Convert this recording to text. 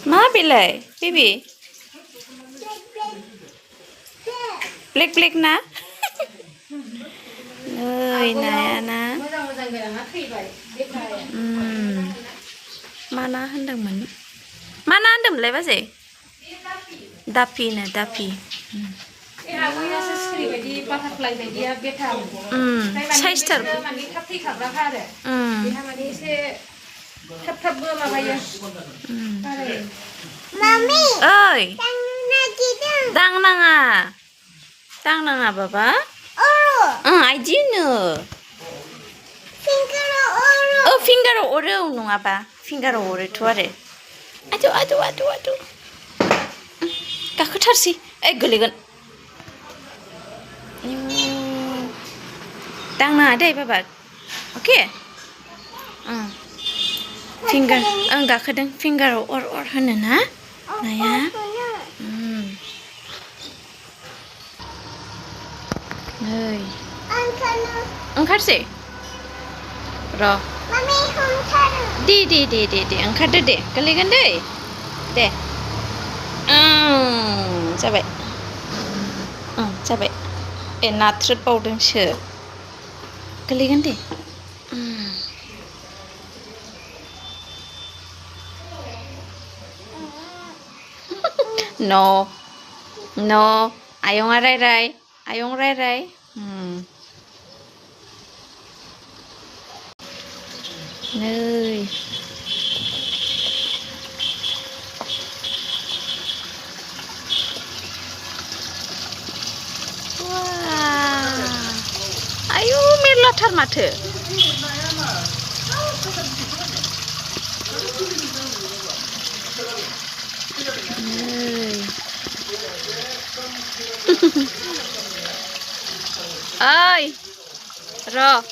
मा बेलाय baby black black ना नै नाया ना मा ना होनदोंमोन मा ना होनदोंमोनलाय बाजै दाफिनो दाफि साइसथार थाब माबायो ओइ दांनाङा बाबा आइदि होनो फिंगाराव अरो नङाबा फिंगाराव अरोथ' आरो आदौ गाखोथारसै ओइ गोलैगोन दांनाङा दे बाबा अके फिंगार गाखोदों फिंगाराव अर होनो ना नाया नै ओंखारसै र' दे ओंखारदो दे गोलैगोन दै दे जाबाय ए नाथ्रोदबावदोंसो गोलैगोन दे न' आयंआ रायराय आयं रायराय नै आयु मेरलाथार माथो ओइ र'